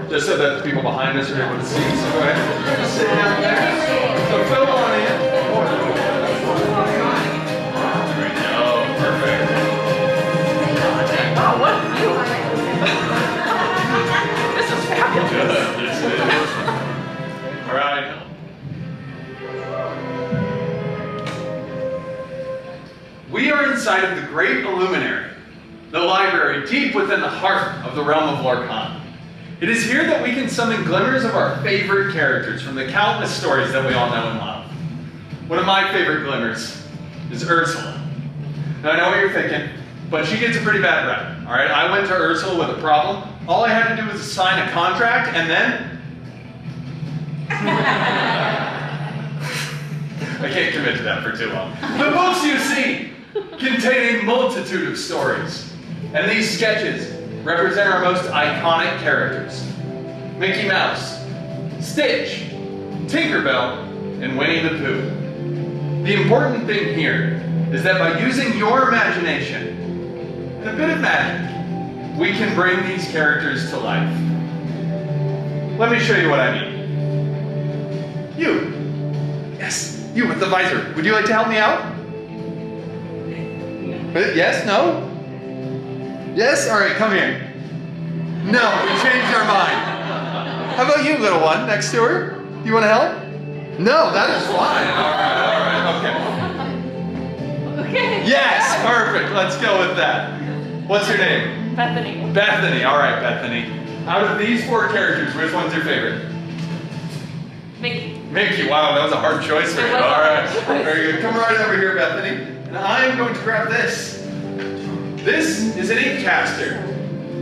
just so that the people behind us are able to see. So go ahead. Just sit down there. So fill on in. There we go. Perfect. Oh, what view! This is fabulous. Good. Yes, it is. All right. We are inside of the Great Illuminary, the library deep within the heart of the realm of Lorcana. It is here that we can summon glimmers of our favorite characters from the countless stories that we all know and love. One of my favorite glimmers is Ursula. Now I know what you're thinking, but she gets a pretty bad rep. All right, I went to Ursula with a problem. All I had to do was sign a contract, and then I can't commit to that for too long. The books you see contain a multitude of stories, and these sketches represent our most iconic characters: Mickey Mouse, Stitch, Tinkerbell, and Winnie the Pooh. The important thing here is that by using your imagination and a bit of magic, we can bring these characters to life. Let me show you what I mean. You. Yes, you with the visor. Would you like to help me out? Yes? No? Yes? All right, come here. No, we changed our mind. How about you, little one, next to her? You want to help? No, that is fine. All right, okay. Okay. Yes, perfect. Let's go with that. What's your name? Bethany. Bethany. All right, Bethany. Out of these four characters, which one's your favorite? Mickey. Mickey. Wow, that was a hard choice for you. All right. Very good. Come right over here, Bethany. And I'm going to grab this. This is an ink caster.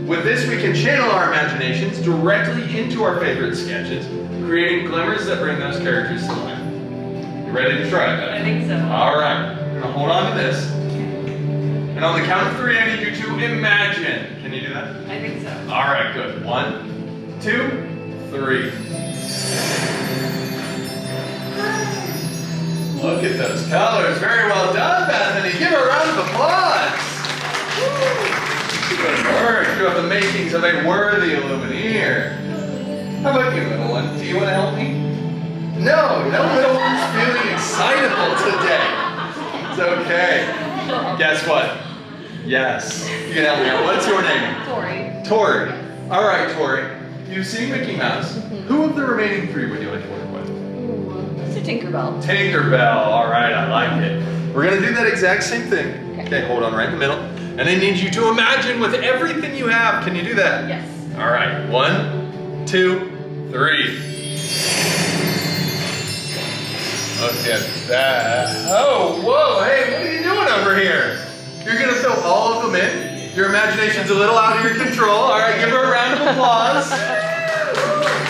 With this, we can channel our imaginations directly into our favorite sketches, creating glimmers that bring those characters to life. You ready to try it, Bethany? I think so. All right. I'm going to hold on to this. And on the count of 3, I need you to imagine. Can you do that? I think so. All right, good. 1, 2, 3. Look at those colors. Very well done, Bethany. Give her a round of applause. Good work. You have the makings of a worthy Illumineer. How about you, little one? Do you want to help me? No little one's feeling excitable today. It's okay. Guess what? Yes. You can help me out. What's your name? Tori. Tori. All right, Tori. You've seen Mickey Mouse. Who of the remaining 3 would you like to work with? It's a Tinkerbell. Tinkerbell. All right, I like it. We're going to do that exact same thing. Okay, hold on right in the middle. And I need you to imagine with everything you have. Can you do that? Yes. All right. 1, 2, 3. Look at that. Oh, whoa. Hey, what are you doing over here? You're going to fill all of them in? Your imagination's a little out of your control. All right, give her a round of applause.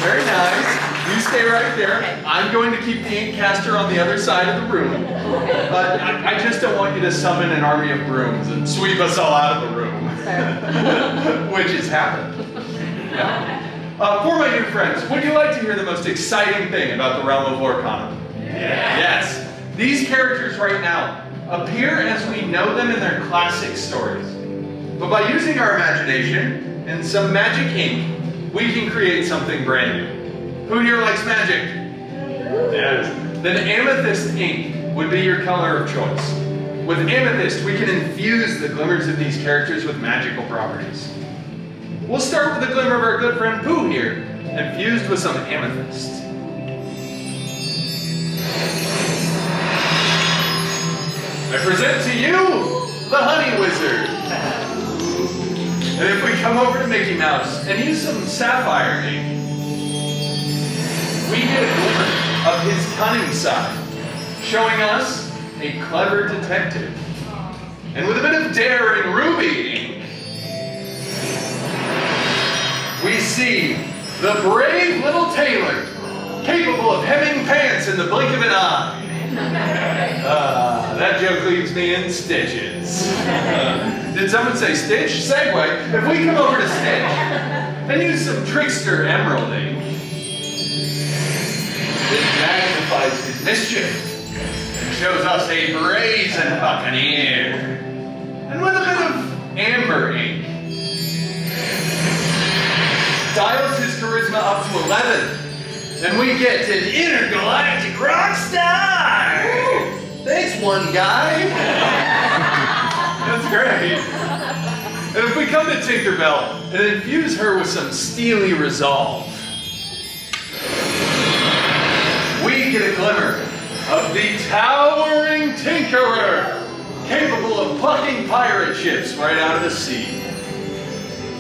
Very nice. You stay right there. Okay. I'm going to keep the ink caster on the other side of the room. But I just don't want you to summon an army of brooms and sweep us all out of the room. Which has happened. Yeah. For my new friends, would you like to hear the most exciting thing about the realm of Lorcana? Yes. These characters right now appear as we know them in their classic stories. But by using our imagination and some magic ink, we can create something brand new. Who here likes magic? Yes. Then amethyst ink would be your color of choice. With amethyst, we can infuse the glimmers of these characters with magical properties. We'll start with the glimmer of our good friend Pooh here, infused with some amethyst. I present to you the Honey Wizard. And if we come over to Mickey Mouse and use some sapphire ink, we get a glimmer of his cunning side, showing us a clever detective. And with a bit of daring ruby ink, we see the brave little tailor, capable of hemming pants in the blink of an eye. That joke leaves me in stitches. Did someone say Stitch? Segue. If we come over to Stitch and use some trickster emerald ink, it magnifies his mischief and shows us a brazen buccaneer. And with a bit of amber ink, dials his charisma up to 11. And we get an intergalactic rock star! Thanks, one guy. That's great. And if we come to Tinkerbell and infuse her with some steely resolve, we get a glimmer of the towering Tinkerer, capable of plucking pirate ships right out of the sea.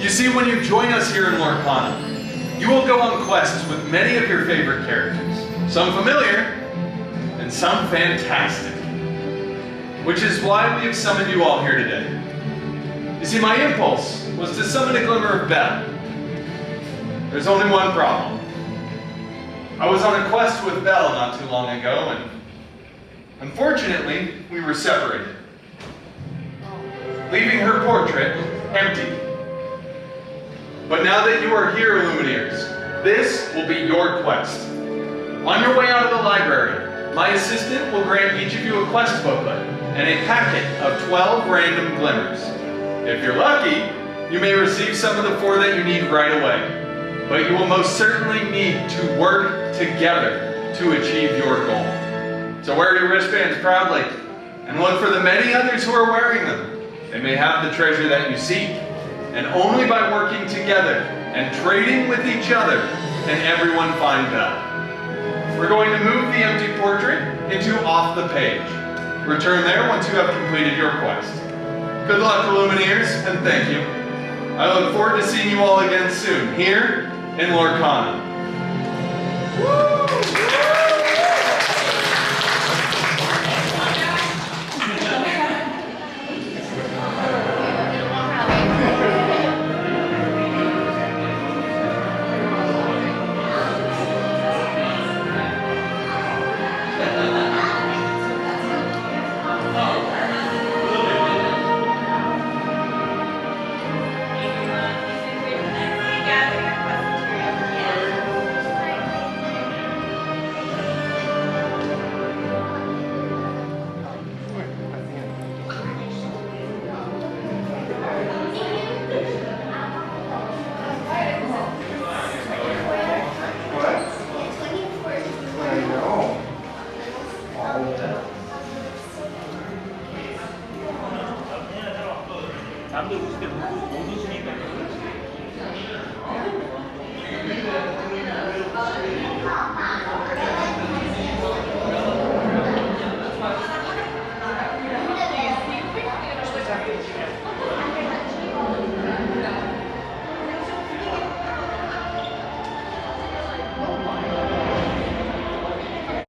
You see, when you join us here in Lorcana, you will go on quests with many of your favorite characters, some familiar and some fantastic, which is why we have summoned you all here today. You see, my impulse was to summon a glimmer of Belle. There's only one problem. I was on a quest with Belle not too long ago, and unfortunately, we were separated, leaving her portrait empty. But now that you are here, Lumineers, this will be your quest. On your way out of the library, my assistant will grant each of you a quest booklet and a packet of 12 random glimmers. If you're lucky, you may receive some of the 4 that you need right away. But you will most certainly need to work together to achieve your goal. So wear your wristbands proudly and look for the many others who are wearing them. They may have the treasure that you seek, and only by working together and trading with each other can everyone find Belle. We're going to move the empty portrait into off the page. Return there once you have completed your quest. Good luck, Lumineers, and thank you. I look forward to seeing you all again soon, here in Lorcana.